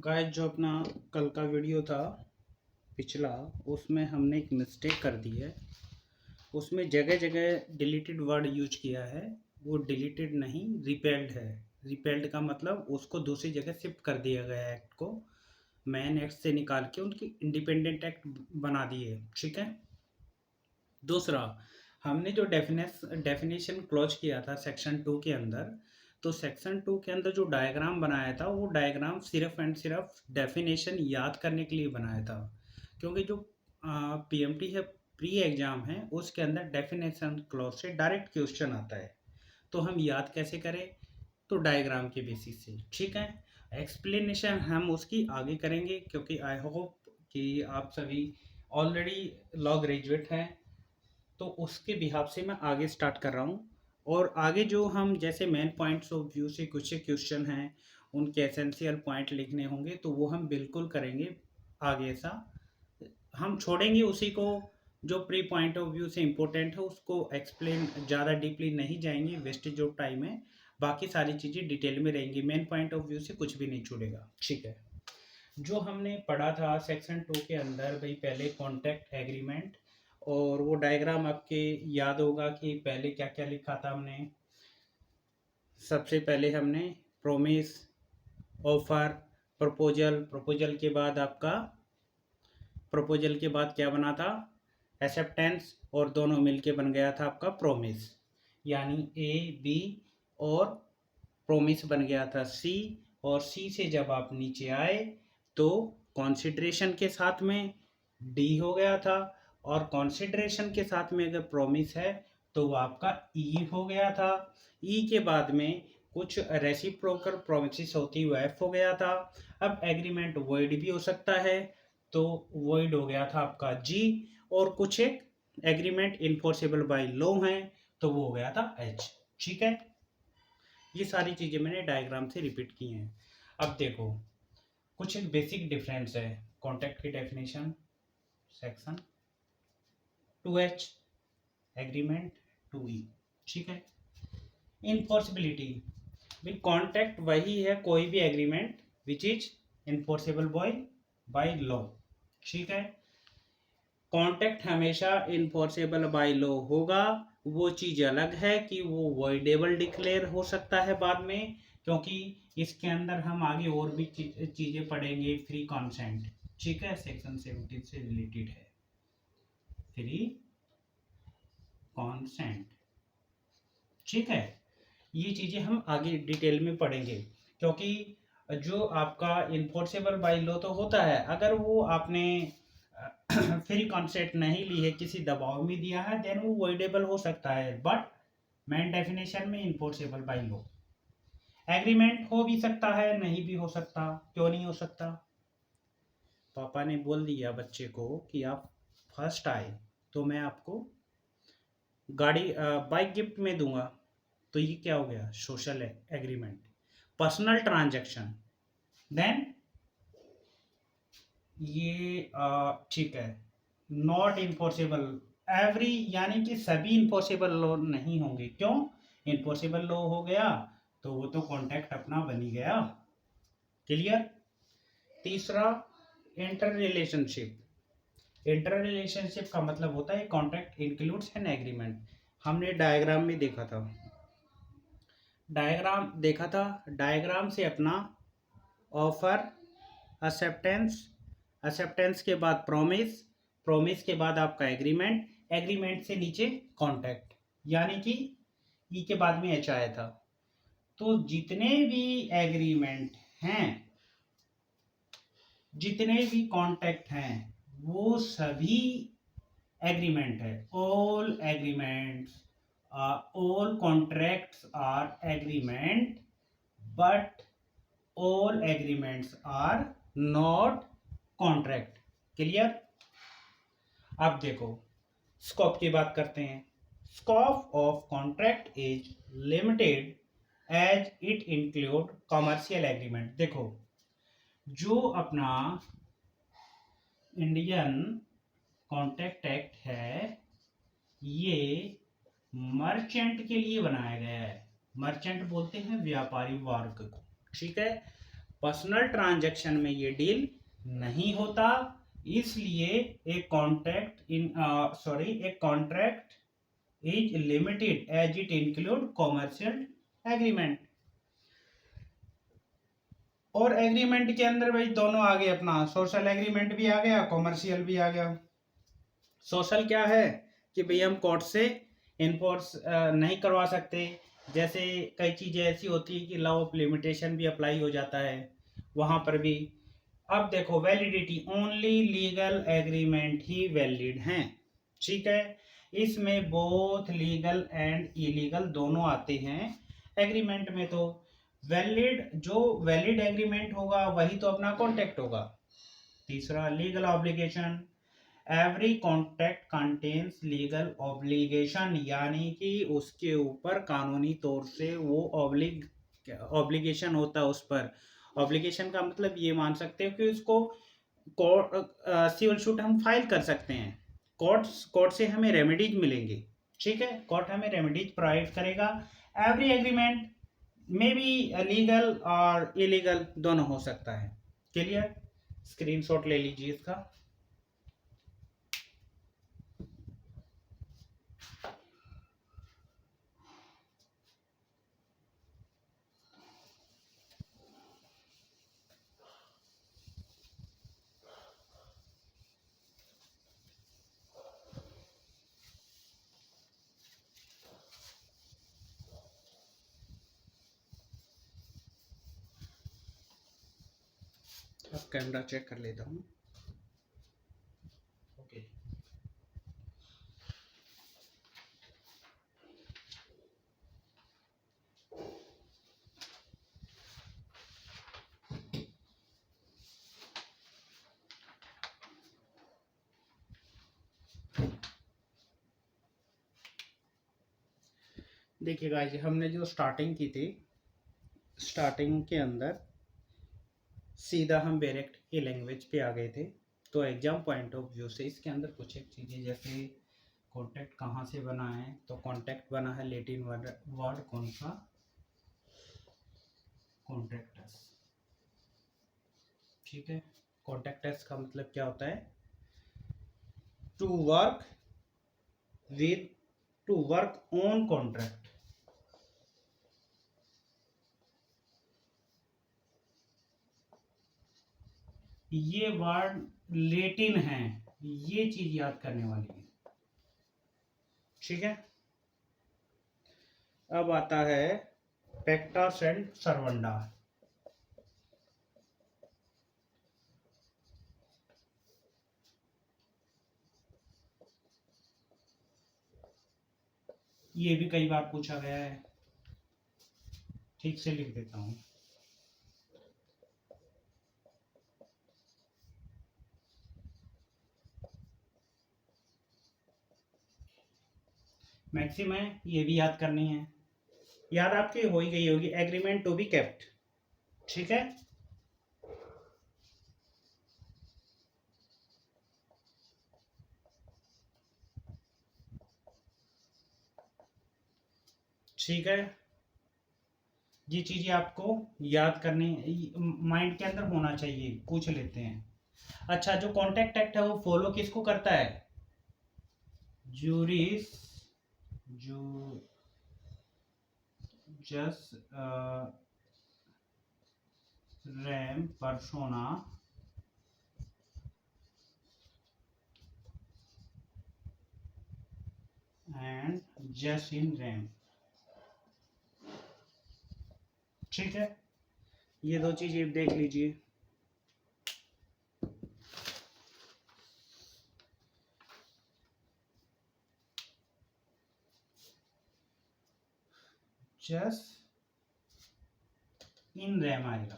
Guys जो अपना कल का वीडियो था पिछला, उसमें हमने एक मिस्टेक कर दी है। उसमें जगह जगह डिलीटेड वर्ड यूज किया है। वो डिलीटेड नहीं, रिपेल्ड है। रिपेल्ड का मतलब उसको दूसरी जगह शिफ्ट कर दिया गया है, एक्ट को मेन एक्ट से निकाल के उनकी इंडिपेंडेंट एक्ट बना दिए। ठीक है। दूसरा, हमने जो डेफिनेशन क्लोज किया था सेक्शन 2 के अंदर, तो सेक्शन 2 के अंदर जो डायग्राम बनाया था वो डायग्राम सिर्फ एंड सिर्फ डेफिनेशन याद करने के लिए बनाया था। क्योंकि जो पीएमटी है, प्री एग्जाम है, उसके अंदर डेफिनेशन क्लोज से डायरेक्ट क्वेश्चन आता है। तो हम याद कैसे करें? तो डायग्राम के बेसिस से। ठीक है। एक्सप्लेनेशन हम उसकी आगे करेंगे, क्योंकि आई होप कि आप सभी ऑलरेडी लॉ ग्रेजुएट हैं, तो उसके बिहाफ से मैं आगे स्टार्ट कर रहा हूँ। और आगे जो हम जैसे मेन पॉइंट्स ऑफ व्यू से कुछ क्वेश्चन हैं, उनके एसेंशियल पॉइंट लिखने होंगे, तो वो हम बिल्कुल करेंगे। आगे ऐसा हम छोड़ेंगे उसी को जो प्री पॉइंट ऑफ व्यू से इम्पोर्टेंट है, उसको एक्सप्लेन ज़्यादा डीपली नहीं जाएंगे, वेस्टेज ऑफ टाइम है। बाकी सारी चीज़ें डिटेल में रहेंगी, मेन पॉइंट ऑफ व्यू से कुछ भी नहीं छूटेगा। ठीक है। जो हमने पढ़ा था सेक्शन 2 के अंदर, भाई पहले कॉन्ट्रैक्ट एग्रीमेंट, और वो डायग्राम आपके याद होगा कि पहले क्या क्या लिखा था हमने। सबसे पहले हमने प्रोमिस, ऑफर, प्रपोजल, प्रपोजल के बाद आपका प्रपोजल के बाद क्या बना था? एक्सेप्टेंस, और दोनों मिलके बन गया था आपका प्रोमिस। यानी ए बी और प्रोमिस बन गया था सी। और सी से जब आप नीचे आए तो कॉन्सिडरेशन के साथ में डी हो गया था। और कॉन्सिडरेशन के साथ में अगर प्रोमिस है तो वो आपका ई हो गया था। ई के बाद में कुछ रेसिप्रोकल प्रोमिस होती हुआ एफ हो गया था। अब एग्रीमेंट वॉइड भी हो सकता है, तो वॉइड हो गया था आपका जी। और कुछ एक एग्रीमेंट इन्फोर्सेबल बाय लॉ है, तो वो हो गया था एच। ठीक है। ये सारी चीज़ें मैंने डायग्राम से रिपीट की हैं। अब देखो, कुछ एक बेसिक डिफरेंस है। कॉन्ट्रैक्ट की definition section 2H, agreement 2E। ठीक है। इनफोर्सिबिलिटी, भाई कॉन्ट्रैक्ट वही है, कोई भी agreement which is enforceable by law. ठीक है। कॉन्ट्रैक्ट हमेशा इन्फोर्सेबल बाय लॉ होगा। वो चीज़ अलग है कि वो वॉइडेबल डिक्लेयर हो सकता है बाद में, क्योंकि इसके अंदर हम आगे और भी चीज़ें पढ़ेंगे। फ्री कॉन्सेंट, ठीक है, सेक्शन 17 से रिलेटेड है फ्री कॉन्सेंट। ठीक है। ये चीज़ें हम आगे डिटेल में पढ़ेंगे, क्योंकि जो आपका इन्फोर्सेबल बाय लॉ तो होता है, अगर वो आपने फ्री कॉन्सेप्ट नहीं ली है, किसी दबाव में दिया है, देन वो वॉइडेबल हो सकता है। बट मेन डेफिनेशन में इन्फोर्सेबल बाय लॉ। एग्रीमेंट हो भी सकता है, नहीं भी हो सकता। क्यों नहीं हो सकता? पापा ने बोल दिया बच्चे को कि आप फर्स्ट आए तो मैं आपको गाड़ी बाइक गिफ्ट में दूंगा, तो ये क्या हो गया? Social agreement, personal transaction. Then ये ठीक है, नॉट इन्फोर्सेबल एवरी, यानी कि सभी इन्फोर्सेबल लॉ नहीं होंगे। क्यों? इन्फोर्सेबल लॉ हो गया तो वो तो कॉन्ट्रैक्ट अपना बनी गया। क्लियर। तीसरा, इंटर रिलेशनशिप। इंटर रिलेशनशिप का मतलब होता है कॉन्ट्रैक्ट इंक्लूड्स एन एग्रीमेंट। हमने डायग्राम में देखा था, डायग्राम से अपना ऑफर, एक्सेप्टेंस, एक्सेप्टेंस के बाद प्रॉमिस, प्रॉमिस के बाद आपका एग्रीमेंट, एग्रीमेंट से नीचे कॉन्ट्रैक्ट, यानी कि ई के बाद में एच आया था। तो जितने भी एग्रीमेंट हैं, जितने भी कॉन्ट्रैक्ट हैं, वो सभी एग्रीमेंट है। All agreements, all contracts are agreement, but all agreements are not contract. Clear. अब देखो, स्कोप की बात करते हैं। Scope of contract is limited as it include commercial agreement. देखो, जो अपना इंडियन कॉन्ट्रैक्ट एक्ट है, ये मर्चेंट के लिए बनाया गया है। मर्चेंट बोलते हैं व्यापारी वर्ग को। ठीक है। पर्सनल ट्रांजैक्शन में ये डील नहीं होता, इसलिए एक contract is limited as it include commercial agreement. और एग्रीमेंट के अंदर भाई दोनों आ गए, अपना सोशल एग्रीमेंट भी आ गया, कॉमर्शियल भी आ गया। सोशल क्या है कि भाई हम कोर्ट से इन्फोर्स नहीं करवा सकते, जैसे कई चीज़ें ऐसी होती है कि लॉ ऑफ लिमिटेशन भी अप्लाई हो जाता है वहाँ पर भी। अब देखो वैलिडिटी, ओनली लीगल एग्रीमेंट ही वैलिड हैं, ठीक है। इसमें बोथ लीगल एंड इलीगल दोनों आते हैं एग्रीमेंट में। तो वैलिड, जो वैलिड एग्रीमेंट होगा वही तो अपना कॉन्ट्रैक्ट होगा। तीसरा legal obligation, every contract contains legal obligation, यानी कि उसके ऊपर कानूनी तौर से वो ऑब्लिगेशन होता है। उस पर ऑब्लिगेशन का मतलब ये मान सकते हो कि उसको सिविल सूट हम फाइल कर सकते हैं, कोर्ट से हमें रेमेडीज मिलेंगे, ठीक है। कोर्ट हमें रेमेडीज प्रोवाइड करेगा। एवरी एग्रीमेंट में भी लीगल और इलीगल दोनों हो सकता है। क्लियर, स्क्रीनशॉट ले लीजिए इसका। अब कैमरा चेक कर लेता हूँ। ओके, देखिए गाइस, हमने जो स्टार्टिंग की थी, स्टार्टिंग के अंदर सीधा हम डायरेक्ट ये लैंग्वेज पे आ गए थे। तो एग्जाम पॉइंट ऑफ व्यू से इसके अंदर कुछ एक चीज़ें, जैसे कॉन्टैक्ट कहाँ से बना है, तो कॉन्टैक्ट बना है लैटिन वर्ड कौन सा, कॉन्ट्रैक्टस, ठीक है। कॉन्ट्रैक्टस का मतलब क्या होता है, to work with, to work on contract. ये वर्ड लेटिन है, ये चीज याद करने वाली है, ठीक है। अब आता है पेक्टास एंड सर्वंडा। ये भी कई बार पूछा गया है, ठीक से लिख देता हूं। मैक्सिम है, ये भी याद करनी है। याद आपकी हो ही गई होगी, एग्रीमेंट टू बी केप्ट, ठीक है। ठीक है, ये चीजें आपको याद करनी, माइंड के अंदर होना चाहिए। पूछ लेते हैं। अच्छा, जो कॉन्ट्रैक्ट एक्ट है वो फॉलो किसको करता है, जूरिस जो जस रैम पर्सोना एंड जस इन रैम, ठीक है। ये दो चीजें देख लीजिए। जस इन रैम आएगा,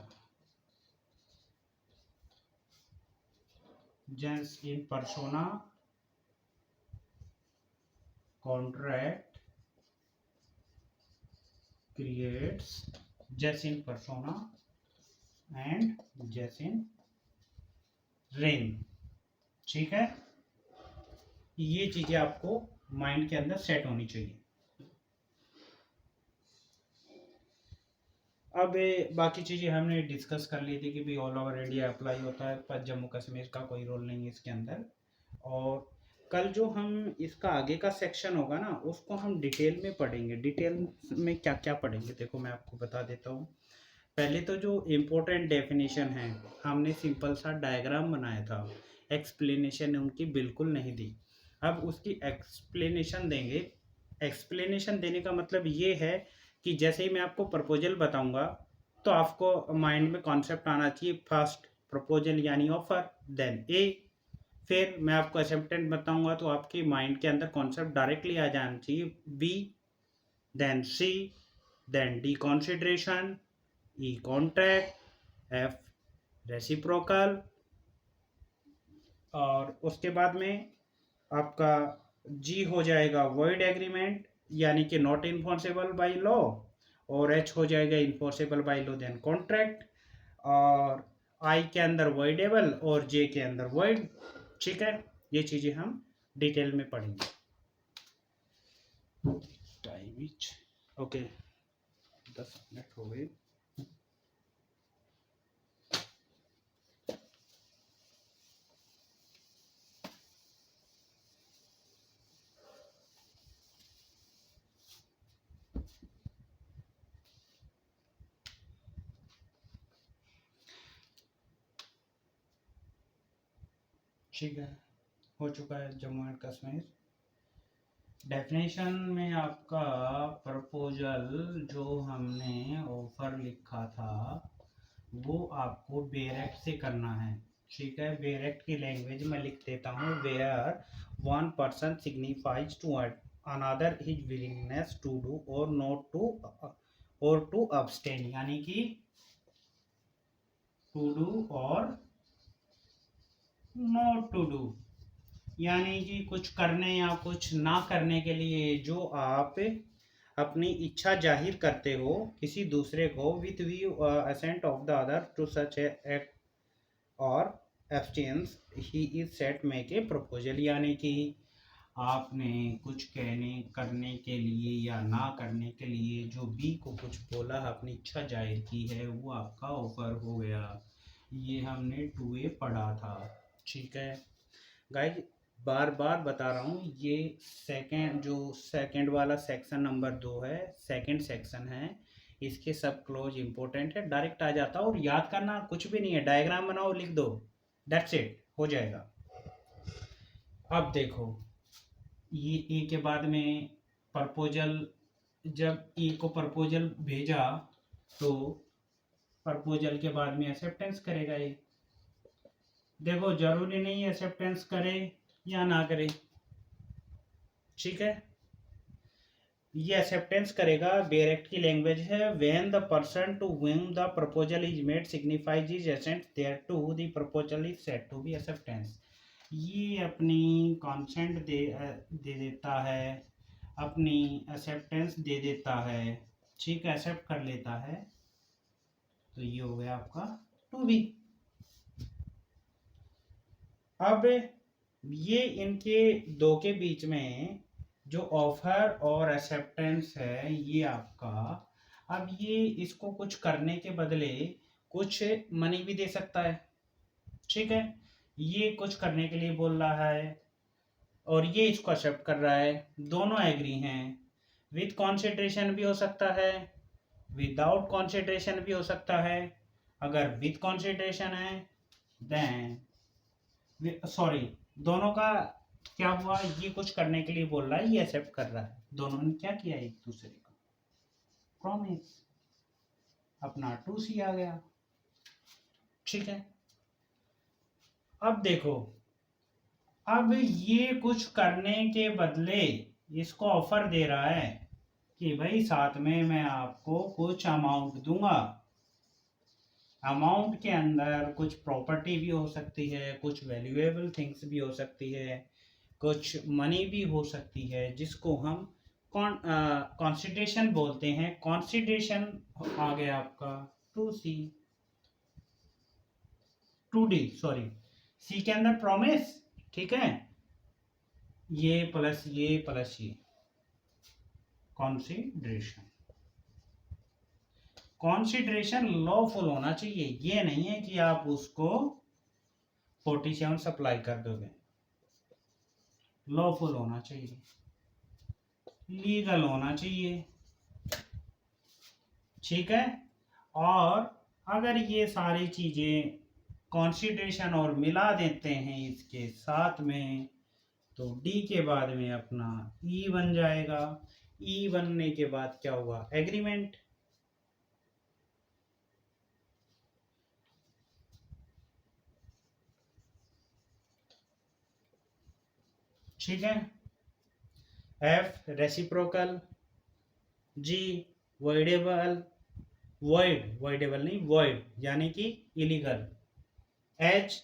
जस इन पर्सोना कॉन्ट्रैक्ट क्रिएट्स जस इन पर्सोना एंड जस इन रेम, ठीक है। ये चीजें आपको माइंड के अंदर सेट होनी चाहिए। अब बाकी चीज़ें हमने डिस्कस कर ली थी कि भी ऑल ओवर इंडिया अप्लाई होता है, पर जम्मू कश्मीर का कोई रोल नहीं है इसके अंदर। और कल जो हम इसका आगे का सेक्शन होगा ना, उसको हम डिटेल में पढ़ेंगे। डिटेल में क्या क्या पढ़ेंगे देखो मैं आपको बता देता हूँ। पहले तो जो इम्पोर्टेंट डेफिनेशन है, हमने सिंपल सा डायग्राम बनाया था, एक्सप्लेनेशन उनकी बिल्कुल नहीं दी। अब उसकी एक्सप्लेनेशन देंगे। एक्सप्लेनेशन देने का मतलब ये है कि जैसे ही मैं आपको प्रपोजल बताऊंगा तो आपको माइंड में कॉन्सेप्ट आना चाहिए। फर्स्ट प्रपोजल यानी ऑफर, देन ए। फिर मैं आपको एक्सेप्टेंस बताऊंगा तो आपके माइंड के अंदर कॉन्सेप्ट डायरेक्टली आ जाना चाहिए, बी, देन सी, देन डी कंसीडरेशन, ई कॉन्ट्रैक्ट, एफ रेसिप्रोकल, और उसके बाद में आपका जी हो जाएगा वॉइड एग्रीमेंट यानी कि नॉट इन्फोर्सेबल बाय लॉ, और एच हो जाएगा enforceable by law then contract, और आई के अंदर वॉइडेबल और जे के अंदर वॉइड। ठीक है, ये चीज़ें हम डिटेल में पढ़ेंगे। टाइम इच ओके, 10 मिनट हो गए। ठीक है, हो चुका है जम्मू एंड कश्मीर। डेफिनेशन में आपका प्रपोजल जो हमने ऑफर लिखा था वो आपको बेरेक्ट से करना है। ठीक है, बेरेक्ट की लैंग्वेज में लिख देता हूँ, where one person signifies to another his willingness to do और नॉट टू और टू अब्सटेन, यानी कि टू डू और नॉट टू डू, यानी कि कुछ करने या कुछ ना करने के लिए जो आप अपनी इच्छा जाहिर करते हो किसी दूसरे को, with view assent of the other to such act और abstinence he is set make a proposal, यानी कि आपने कुछ कहने करने के लिए या ना करने के लिए जो बी को कुछ बोला, अपनी इच्छा जाहिर की है, वो आपका ऑफर हो गया। ये हमने 2A पढ़ा था। ठीक है गाइज, बार बार बता रहा हूँ, ये सेकंड वाला सेक्शन नंबर 2 है, सेकंड सेक्शन है, इसके सब क्लोज इंपॉर्टेंट है, डायरेक्ट आ जाता और याद करना कुछ भी नहीं है, डायग्राम बनाओ लिख दो, दैट्स इट, हो जाएगा। अब देखो, ये ए के बाद में प्रपोजल, जब ए को प्रपोजल भेजा तो प्रपोजल के बाद में एक्सेप्टेंस करेगा ये। देखो जरूरी नहीं है एक्सेप्टेंस करे या ना करे, ठीक है, ये एक्सेप्टेंस करेगा। बेरेक्ट की लैंग्वेज है, when the person to whom the proposal is made signifies is assent thereto the proposal is said to be acceptance. ये अपनी कॉन्सेंट दे देता है, अपनी एक्सेप्टेंस दे देता है, ठीक है, एक्सेप्ट कर लेता है, तो ये हो गया आपका टू बी। अब ये इनके दो के बीच में जो ऑफर और एक्सेप्टेंस है ये आपका, अब ये इसको कुछ करने के बदले कुछ मनी भी दे सकता है। ठीक है, ये कुछ करने के लिए बोल रहा है और ये इसको एक्सेप्ट कर रहा है, दोनों एग्री हैं। विथ कॉन्सिडरेशन भी हो सकता है, विदाउट कॉन्सिडरेशन भी हो सकता है। अगर विथ कॉन्सिडरेशन है देन, सॉरी, दोनों का क्या हुआ, ये कुछ करने के लिए बोल रहा है, ये एक्सेप्ट कर रहा है, दोनों ने क्या किया, एक दूसरे को प्रॉमिस, अपना 2C आ गया। ठीक है, अब देखो, अब ये कुछ करने के बदले इसको ऑफर दे रहा है कि भाई साथ में मैं आपको कुछ अमाउंट दूंगा। अमाउंट के अंदर कुछ प्रॉपर्टी भी हो सकती है, कुछ वैल्यूएबल थिंग्स भी हो सकती है, कुछ मनी भी हो सकती है, जिसको हम कॉन्सिडरेशन बोलते हैं। कॉन्सिडरेशन आ गया आपका 2C, 2D सॉरी, सी के अंदर प्रॉमिस, ठीक है, ये प्लस ये कॉन्सिडरेशन। कॉन्सिडरेशन लॉफुल होना चाहिए, ये नहीं है कि आप उसको 47 सप्लाई कर दोगे। लॉफुल होना चाहिए, लीगल होना चाहिए, ठीक है। और अगर ये सारी चीजें कॉन्सिडरेशन और मिला देते हैं इसके साथ में, तो डी के बाद में अपना ई बन जाएगा। ई बनने के बाद क्या हुआ, एग्रीमेंट। ठीक है। एफ रेसिप्रोकल, जी वॉइडेबल, वॉइडेबल नहीं वॉइड यानी कि इलीगल। एच,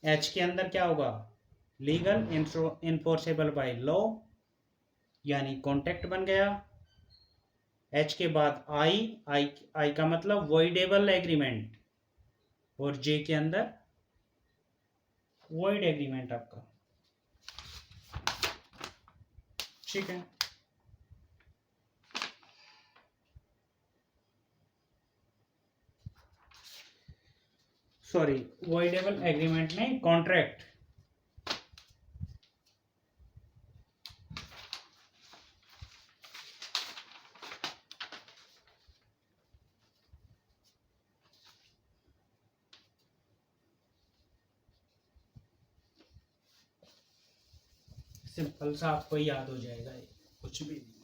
एच के अंदर क्या होगा, लीगल इन्फोर्सेबल बाय लॉ यानी कॉन्ट्रैक्ट बन गया। एच के बाद आई, आई का मतलब वॉइडेबल एग्रीमेंट, और जे के अंदर वॉइड एग्रीमेंट आपका, ठीक है। सॉरी, वॉइडेबल एग्रीमेंट नहीं, कॉन्ट्रैक्ट। सिंपल सा आपको याद हो जाएगा, कुछ भी नहीं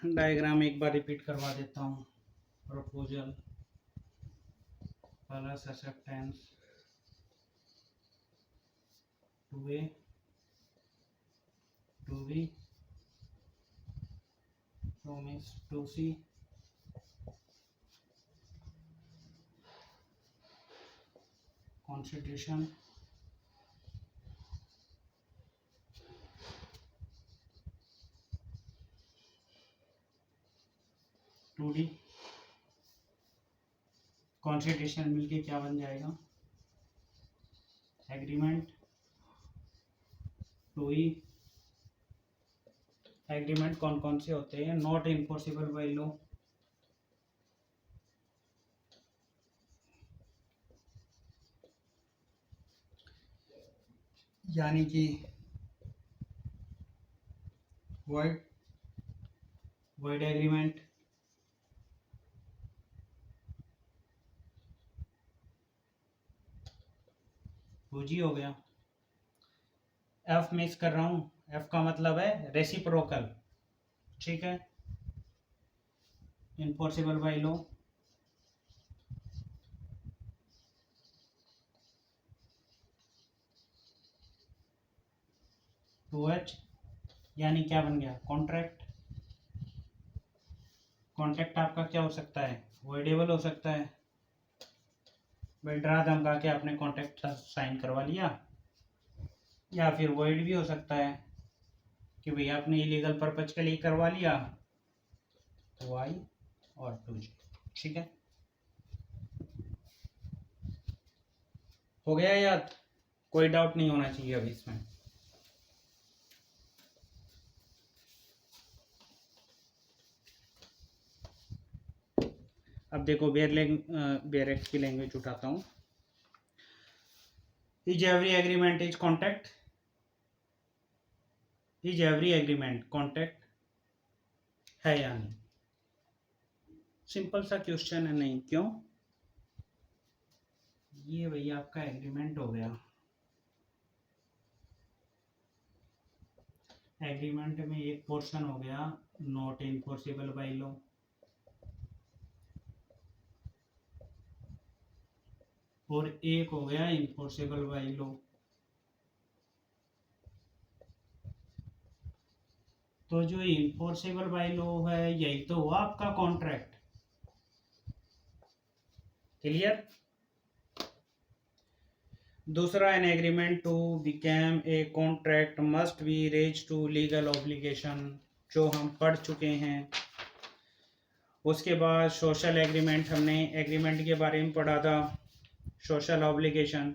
है। डायग्राम एक बार रिपीट करवा देता हूँ। Proposal plus acceptance to A to B promise to C consideration to D. Consideration मिलके क्या बन जाएगा, एग्रीमेंट टू ई। एग्रीमेंट कौन कौन से होते हैं, नॉट इन्फोर्सेबल बाय लॉ, यानी कि वॉइड, वॉइड एग्रीमेंट। टू जी हो गया। एफ मिस कर रहा हूं, एफ का मतलब है रेसिप्रोकल, ठीक है, enforceable by law. To H यानी क्या बन गया, कॉन्ट्रैक्ट। कॉन्ट्रैक्ट आपका क्या हो सकता है, वॉइडेबल हो सकता है। भाई डरा धमका के आपने कॉन्ट्रैक्ट साइन करवा लिया, या फिर वॉइड भी हो सकता है कि भाई आपने इलीगल पर्पज के लिए करवा लिया, तो आई और टू जी, ठीक है। हो गया याद, कोई डाउट नहीं होना चाहिए अभी इसमें। अब देखो बेयर एक्ट की लैंग्वेज उठाता हूँ। Is every agreement is contract, is every agreement contract है या नहीं, सिंपल सा क्वेश्चन है। नहीं क्यों, ये भैया आपका एग्रीमेंट हो गया। एग्रीमेंट में एक पोर्शन हो गया नॉट इन्फोर्सेबल बाय लॉ, और एक हो गया इन्फोर्सेबल बाय लॉ। तो जो इन्फोर्सेबल बाय लॉ है यही तो हुआ आपका कॉन्ट्रैक्ट, क्लियर। दूसरा, an agreement to become a contract must be raise to legal obligation, जो हम पढ़ चुके हैं। उसके बाद सोशल एग्रीमेंट, हमने एग्रीमेंट के बारे में पढ़ा था, सोशल ऑब्लिगेशन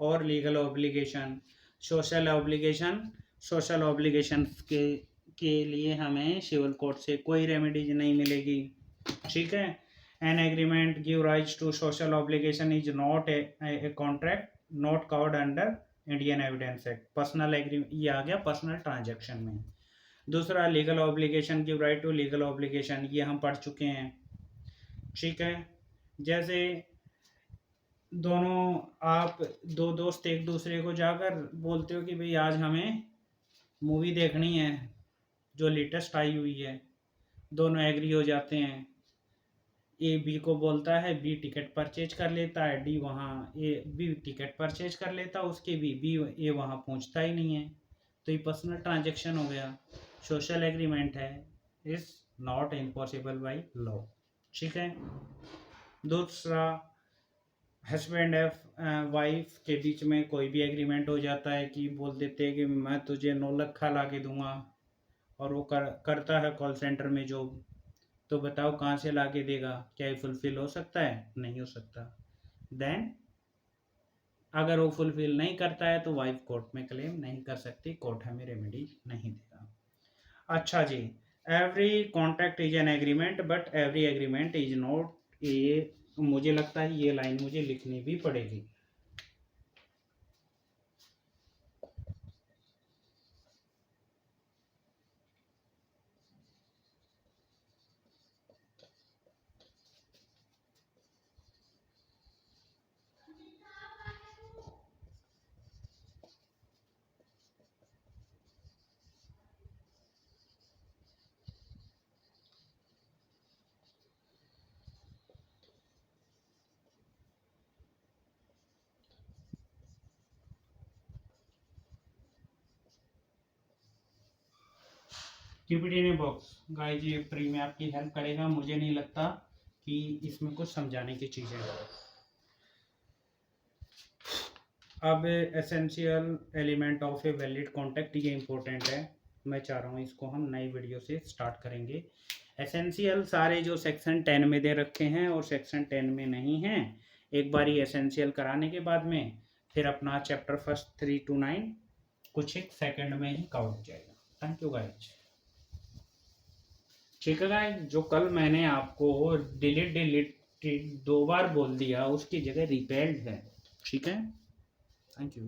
और लीगल ऑब्लिगेशन। सोशल ऑब्लिगेशन के के लिए हमें सिविल कोर्ट से कोई रेमेडीज नहीं मिलेगी, ठीक है। An agreement give rise to social obligation is not a contract not covered under Indian Evidence Act. Personal agreement ये आ गया पर्सनल ट्रांजैक्शन में। दूसरा legal obligation give right to legal obligation, ये हम पढ़ चुके हैं, ठीक है। जैसे दोनों आप दो दोस्त एक दूसरे को जाकर बोलते हो कि भाई आज हमें मूवी देखनी है जो लेटेस्ट आई हुई है, दोनों एग्री हो जाते हैं। ए बी को बोलता है, बी टिकट परचेज कर लेता है, डी वहाँ ए बी टिकट परचेज कर लेता है उसके, बी ए वहाँ पहुँचता ही नहीं है, तो ये पर्सनल ट्रांजेक्शन हो गया, सोशल एग्रीमेंट है, is not impossible by law, ठीक है। दूसरा हस्बैंड एंड वाइफ के बीच में कोई भी एग्रीमेंट हो जाता है कि बोल देते हैं कि मैं तुझे 9 लाख ला के दूंगा, और वो करता है कॉल सेंटर में जॉब, तो बताओ कहाँ से ला के देगा, क्या ये फुलफिल हो सकता है? नहीं हो सकता। देन अगर वो फुलफिल नहीं करता है तो वाइफ कोर्ट में क्लेम नहीं कर सकती, कोर्ट हमें रेमेडी नहीं देगा। अच्छा जी, every contract is an agreement but every agreement is not, ये मुझे लगता है ये लाइन मुझे लिखनी भी पड़ेगी। टीपीटी ने बॉक्स गाइस ये फ्री में आपकी हेल्प करेगा, मुझे नहीं लगता कि इसमें कुछ समझाने की चीज़ें हैं। अब essential element of a valid contact, ये इंपॉर्टेंट है, मैं चाह रहा हूँ इसको हम नई वीडियो से स्टार्ट करेंगे। एसेंशियल सारे जो सेक्शन 10 में दे रखे हैं और सेक्शन 10 में नहीं हैं, एक बार ये एसेंशियल कराने के बाद में फिर अपना चैप्टर फर्स्ट 3 to 9 कुछ एक सेकंड में ही कवर हो जाएगा। Thank you guys. ठीक है गाइज, जो कल मैंने आपको डिलीट 2 बार बोल दिया उसकी जगह रिपेल्ड है, ठीक है। Thank you.